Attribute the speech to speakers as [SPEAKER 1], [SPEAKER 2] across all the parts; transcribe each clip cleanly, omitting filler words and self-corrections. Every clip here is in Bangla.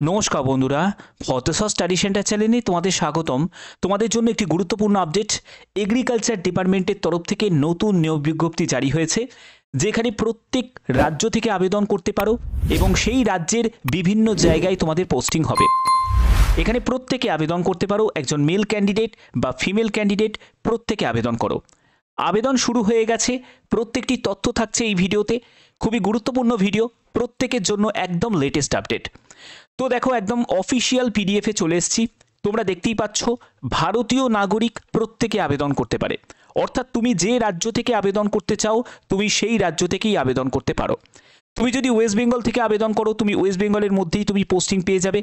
[SPEAKER 1] নমস্কার বন্ধুরা, ফতেশ্বর স্টাডি সেন্টার চ্যানেলে তোমাদের স্বাগতম। তোমাদের জন্য একটি গুরুত্বপূর্ণ আপডেট। এগ্রিকালচার ডিপার্টমেন্টের তরফ থেকে নতুন নিয়োগ বিজ্ঞপ্তি জারি হয়েছে, যেখানে প্রত্যেক রাজ্য থেকে আবেদন করতে পারো এবং সেই রাজ্যের বিভিন্ন জায়গায় তোমাদের পোস্টিং হবে। এখানে প্রত্যেকে আবেদন করতে পারো, একজন মেল ক্যান্ডিডেট বা ফিমেল ক্যান্ডিডেট প্রত্যেকে আবেদন করো। আবেদন শুরু হয়ে গেছে, প্রত্যেকটি তথ্য থাকছে এই ভিডিওতে। খুবই গুরুত্বপূর্ণ ভিডিও, প্রত্যেকের জন্য একদম লেটেস্ট আপডেট। তো দেখো, একদম অফিসিয়াল পিডিএফে চলে এসেছি। তোমরা দেখতেই পাচ্ছ, ভারতীয় নাগরিক প্রত্যেকে আবেদন করতে পারে। অর্থাৎ তুমি যে রাজ্য থেকে আবেদন করতে চাও, তুমি সেই রাজ্য থেকেই আবেদন করতে পারো। তুমি যদি ওয়েস্ট বেঙ্গল থেকে আবেদন করো, তুমি ওয়েস্ট বেঙ্গলের মধ্যেই তুমি পোস্টিং পেয়ে যাবে।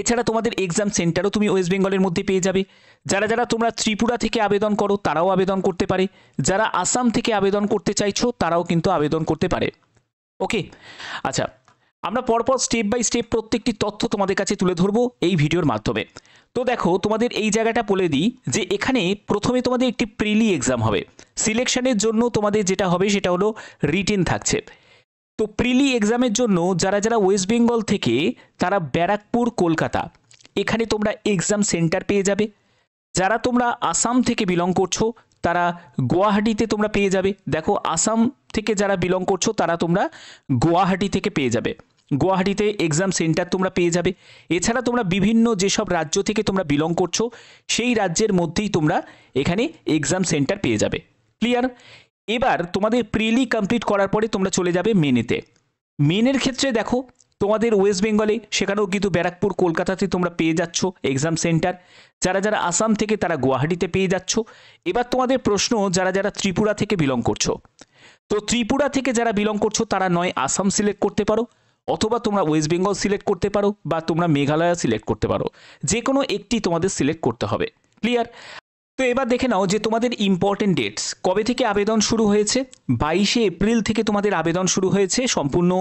[SPEAKER 1] এছাড়া তোমাদের এক্সাম সেন্টারও তুমি ওয়েস্ট বেঙ্গলের মধ্যে পেয়ে যাবে। যারা যারা তোমরা ত্রিপুরা থেকে আবেদন করো, তারাও আবেদন করতে পারে। যারা আসাম থেকে আবেদন করতে চাইছো, তারাও কিন্তু আবেদন করতে পারে। ওকে, আচ্ছা, আমরা পরপর স্টেপ বাই স্টেপ প্রত্যেকটি তথ্য তোমাদের কাছে তুলে ধরবো এই ভিডিওর মাধ্যমে। তো দেখো, তোমাদের এই জায়গাটা বলে দিই যে এখানে প্রথমে তোমাদের একটি প্রিলি এক্সাম হবে। সিলেকশনের জন্য তোমাদের যেটা হবে সেটা হলো রিটেন থাকছে। তো প্রিলি এক্সামের জন্য যারা যারা ওয়েস্ট বেঙ্গল থেকে, তারা ব্যারাকপুর, কলকাতা, এখানে তোমরা এক্সাম সেন্টার পেয়ে যাবে। যারা তোমরা আসাম থেকে বিলং করছো, তারা গুয়াহাটিতে তোমরা পেয়ে যাবে। দেখো, আসাম থেকে যারা বিলং করছো, তারা তোমরা গুয়াহাটি থেকে পেয়ে যাবে। গুয়াহাটিতে এক্সাম সেন্টার তোমরা পেয়ে যাবে। এছাড়া তোমরা বিভিন্ন যেসব রাজ্য থেকে তোমরা বিলং করছো, সেই রাজ্যের মধ্যেই তোমরা এখানে এক্সাম সেন্টার পেয়ে যাবে। ক্লিয়ার? এবার তোমাদের প্রিলি কমপ্লিট করার পরে তোমরা চলে যাবে মেনেতে। মেনের ক্ষেত্রে দেখো, তোমাদের ওয়েস্ট বেঙ্গলে সেখানেও কিন্তু ব্যারাকপুর, কলকাতাতে তোমরা পেয়ে যাচ্ছ এক্সাম সেন্টার। যারা যারা আসাম থেকে, তারা গুয়াহাটিতে পেয়ে যাচ্ছ। এবার তোমাদের প্রশ্ন, যারা যারা ত্রিপুরা থেকে বিলং করছো, তো ত্রিপুরা থেকে যারা বিলং করছো, তারা নয় আসাম সিলেক্ট করতে পারো, অথবা তোমরা ওয়েস্ট বেঙ্গল সিলেক্ট করতে পারো, বা তোমরা মেঘালয় সিলেক্ট করতে পারো। যে কোনো একটি তোমাদের সিলেক্ট করতে হবে। ক্লিয়ার? তো এবার দেখে নাও যে তোমাদের ইম্পর্টেন্ট ডেটস কবে থেকে আবেদন শুরু হয়েছে। 22শে এপ্রিল থেকে তোমাদের আবেদন শুরু হয়েছে। সম্পূর্ণ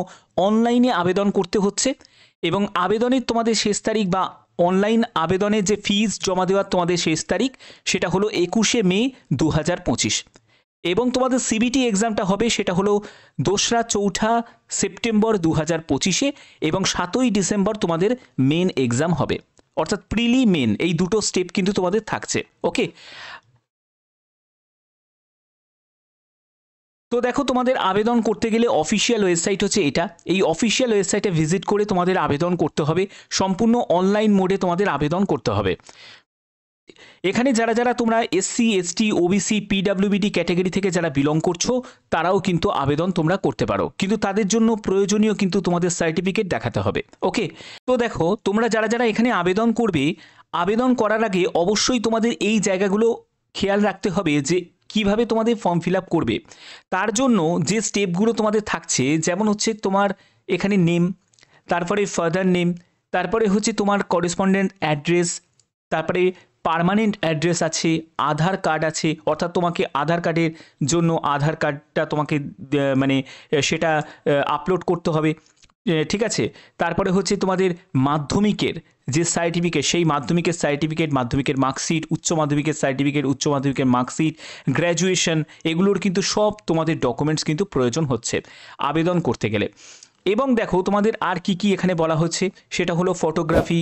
[SPEAKER 1] অনলাইনে আবেদন করতে হচ্ছে এবং আবেদনের তোমাদের শেষ তারিখ বা অনলাইন আবেদনের যে ফিজ জমা দেওয়ার তোমাদের শেষ তারিখ, সেটা হলো 21শে মে 2025। এবং তোমাদের সিবিটি এক্সামটা হবে সেটা হলো 2রা-4ঠা সেপ্টেম্বর 2025-এ, এবং 7ই ডিসেম্বর তোমাদের মেন এক্সাম হবে। অর্থাৎ প্রিলি মেন, এই দুটো স্টেপ কিন্তু তোমাদের থাকছে। ওকে, তো দেখো, তোমাদের আবেদন করতে গেলে অফিসিয়াল ওয়েবসাইট হচ্ছে এটা। এই অফিসিয়াল ওয়েবসাইটে ভিজিট করে তোমাদের আবেদন করতে হবে। সম্পূর্ণ অনলাইন মোডে তোমাদের আবেদন করতে হবে। এখানে যারা যারা তোমরা এসসি, এসটি, ওবিসি, পিডাব্লিউবিডি ক্যাটাগরি থেকে যারা বিলং করছো, তারাও কিন্তু আবেদন তোমরা করতে পারো, কিন্তু তাদের জন্য প্রয়োজনীয় কিন্তু তোমাদের সার্টিফিকেট দেখাতে হবে। ওকে, তো দেখো, তোমরা যারা যারা এখানে আবেদন করবে, আবেদন করার আগে অবশ্যই তোমাদের এই জায়গাগুলো খেয়াল রাখতে হবে যে কিভাবে তোমাদের ফর্ম ফিল আপ করবে। তার জন্য যে স্টেপগুলো তোমাদের থাকছে, যেমন হচ্ছে তোমার এখানে নেম, তারপরে ফাদার নেম, তারপরে হচ্ছে তোমার করেসপন্ডেন্ট অ্যাড্রেস, তারপরে পার্মানেন্ট অ্যাড্রেস আছে, আধার কার্ড আছে। অর্থাৎ তোমাকে আধার কার্ডের জন্য আধার কার্ডটা তোমাকে মানে সেটা আপলোড করতে হবে। ঠিক আছে? তারপরে হচ্ছে তোমাদের মাধ্যমিকের যে সার্টিফিকেট, সেই মাধ্যমিকের সার্টিফিকেট, মাধ্যমিকের মার্কশিট, উচ্চ মাধ্যমিকের সার্টিফিকেট, উচ্চ মাধ্যমিকের মার্কশিট, গ্র্যাজুয়েশন, এগুলোর কিন্তু সব তোমাদের ডকুমেন্টস কিন্তু প্রয়োজন হচ্ছে আবেদন করতে গেলে। এবং দেখো, তোমাদের আর কি কি এখানে বলা হচ্ছে, সেটা হলো ফটোগ্রাফি,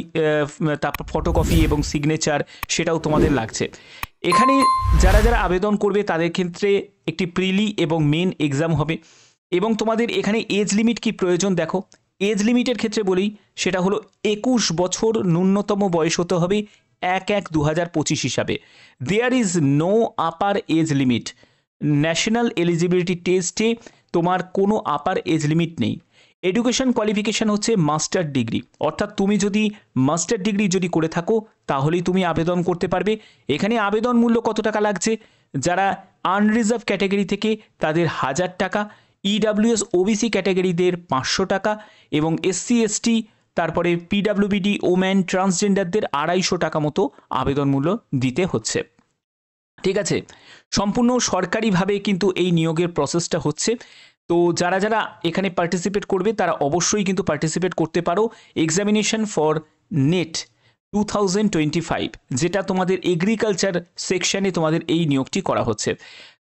[SPEAKER 1] তারপর ফটোকপি এবং সিগনেচার, সেটাও তোমাদের লাগছে। এখানে যারা যারা আবেদন করবে, তাদের ক্ষেত্রে একটি প্রিলি এবং মেন এক্সাম হবে। এবং তোমাদের এখানে এজ লিমিট কি প্রয়োজন, দেখো, এজ লিমিটের ক্ষেত্রে বলি, সেটা হলো 21 বছর ন্যূনতম বয়স হতে হবে 1/1/2025 হিসাবে। There is no upper age limit. National eligibility টেস্টে তোমার কোনো আপার এজ লিমিট নেই। এডুকেশন কোয়ালিফিকেশান হচ্ছে মাস্টার ডিগ্রি। অর্থাৎ তুমি যদি মাস্টার ডিগ্রি যদি করে থাকো, তাহলেই তুমি আবেদন করতে পারবে। এখানে আবেদন মূল্য কত টাকা লাগছে, যারা আনরিজার্ভ ক্যাটাগরি থেকে, তাদের 1000 টাকা, ইডাব্লিউএস ওবিসি ক্যাটাগরিদের 500 টাকা, এবং এসসি এসটি, তারপরে পিডাব্লিউবিডি, ওম্যান, ট্রান্সজেন্ডারদের 250 টাকা মতো আবেদন মূল্য দিতে হচ্ছে। ঠিক আছে? সম্পূর্ণ সরকারিভাবে কিন্তু এই নিয়োগের প্রসেসটা হচ্ছে। তো যারা যারা এখানে পার্টিসিপেট করবে, তারা অবশ্যই কিন্তু পার্টিসিপেট করতে পারো এক্সামিনেশন ফর নেট 2025, যেটা তোমাদের এগ্রিকালচার সেকশনে তোমাদের এই নিয়োগটি করা হচ্ছে।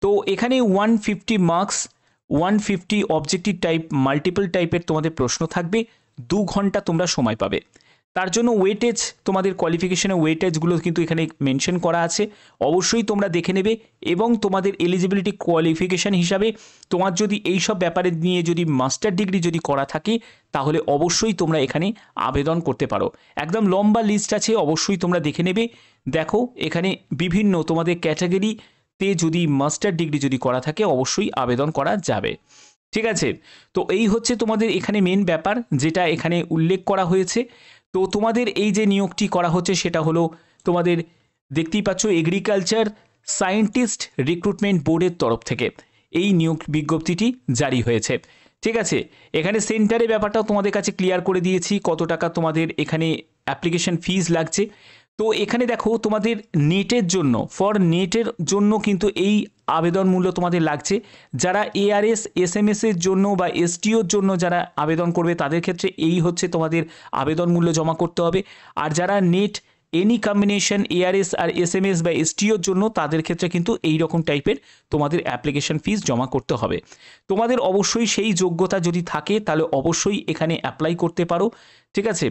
[SPEAKER 1] তো এখানে 150 মার্কস, 150 অবজেক্টিভ টাইপ, মাল্টিপল টাইপের তোমাদের প্রশ্ন থাকবে। 2 ঘন্টা তোমরা সময় পাবে। তার জন্য ওয়েটেজ, তোমাদের কোয়ালিফিকেশনের ওয়েটেজগুলো কিন্তু এখানে মেনশন করা আছে, অবশ্যই তোমরা দেখে নেবে। এবং তোমাদের এলিজিবিলিটি কোয়ালিফিকেশান হিসাবে তোমার যদি এই সব ব্যাপারে নিয়ে যদি মাস্টার ডিগ্রি যদি করা থাকে তাহলে অবশ্যই তোমরা এখানে আবেদন করতে পারো। একদম লম্বা লিস্ট আছে, অবশ্যই তোমরা দেখে নেবে। দেখো এখানে বিভিন্ন তোমাদের ক্যাটাগরিতে যদি মাস্টার ডিগ্রি যদি করা থাকে অবশ্যই আবেদন করা যাবে। ঠিক আছে, তো এই হচ্ছে তোমাদের এখানে মেন ব্যাপার যেটা এখানে উল্লেখ করা হয়েছে। তো তোমাদের এই যে নিয়োগটি করা হচ্ছে সেটা হলো তোমাদের দেখতেই পাচ্ছ এগ্রিকালচার সায়েন্টিস্ট রিক্রুটমেন্ট বোর্ডের তরফ থেকে এই নিয়োগ বিজ্ঞপ্তিটি জারি হয়েছে। ঠিক আছে, এখানে সেন্টারের ব্যাপারটাও তোমাদের কাছে ক্লিয়ার করে দিয়েছি, কত টাকা তোমাদের এখানে অ্যাপ্লিকেশন ফিজ লাগছে। তো এখানে দেখো তোমাদের নেটের জন্য, ফর নেটের জন্য কিন্তু এই আবেদন মূল্য তোমাদের লাগছে। যারা এআরএস এসএমএস এর জন্য বা এসটিওর জন্য যারা আবেদন করবে তাদের ক্ষেত্রে এই হচ্ছে তোমাদের আবেদন মূল্য জমা করতে হবে। আর যারা নেট এনি কম্বিনেশন এআরএস আর এসএমএস বা এসটিওর জন্য তাদের ক্ষেত্রে কিন্তু এই রকম টাইপের তোমাদের অ্যাপ্লিকেশন ফিস জমা করতে হবে। তোমাদের অবশ্যই সেই যোগ্যতা যদি থাকে তাহলে অবশ্যই এখানে অ্যাপ্লাই করতে পারো। ঠিক আছে,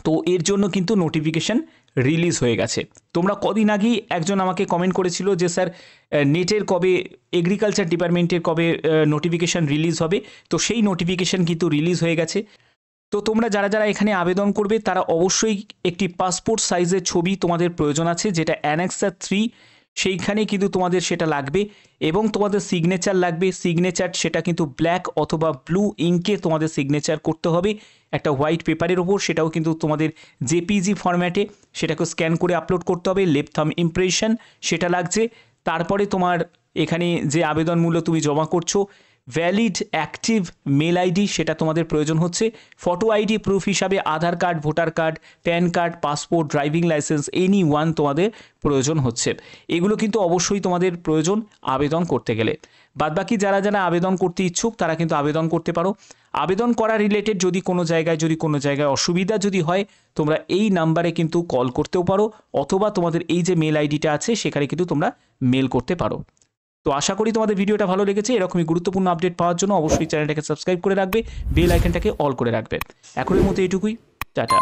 [SPEAKER 1] তো এর জন্য কিন্তু নোটিফিকেশান রিলিজ হয়ে গেছে। তোমরা কদিন আগেই একজন আমাকে কমেন্ট করেছিল যে স্যার নেটের কবে, এগ্রিকালচার ডিপার্টমেন্টের কবে নোটিফিকেশান রিলিজ হবে। তো সেই নোটিফিকেশান কিন্তু রিলিজ হয়ে গেছে। তো তোমরা যারা যারা এখানে আবেদন করবে তারা অবশ্যই একটি পাসপোর্ট সাইজের ছবি তোমাদের প্রয়োজন আছে, যেটা অ্যানেক্সার 3, সেইখানে কিন্তু তোমাদের সেটা লাগবে। এবং তোমাদের সিগনেচার লাগবে। সিগনেচার সেটা কিন্তু ব্ল্যাক অথবা ব্লু ইঙ্কে তোমাদের সিগনেচার করতে হবে একটা হোয়াইট পেপারের ওপর। সেটাও কিন্তু তোমাদের জেপিজি ফরম্যাটে, সেটাকে স্ক্যান করে আপলোড করতে হবে। লেফট থাম্ব ইমপ্রেশন সেটা লাগছে। তারপরে তোমার এখানে যে আবেদন মূল্য তুমি জমা করছো, ভ্যালিড অ্যাক্টিভ মেল আইডি সেটা তোমাদের প্রয়োজন হচ্ছে। ফটো আইডি প্রুফ হিসাবে Aadhaar card, voter card, PAN card, passport, driving licence any one তোমাদের প্রয়োজন হচ্ছে। এগুলো কিন্তু অবশ্যই তোমাদের প্রয়োজন আবেদন করতে গেলে। বাদবাকি যারা যারা আবেদন করতে ইচ্ছুক তারা কিন্তু আবেদন করতে পারো। আবেদন করা রিলেটেড যদি কোনো জায়গায় অসুবিধা যদি হয় তোমরা এই নাম্বারে কিন্তু কল করতেও পারো, অথবা তোমাদের এই যে মেল আইডিটা আছে সেখানে কিন্তু তোমরা মেল করতে পারো। তো আশা করি তোমাদের ভিডিওটা ভালো লেগেছে। এরকমই গুরুত্বপূর্ণ আপডেট পাওয়ার জন্য অবশ্যই চ্যানেলটাকে সাবস্ক্রাইব করে রাখবে, বেল আইকনটাকে অল করে রাখবে। এখনের মতো এইটুকুই, টাটা।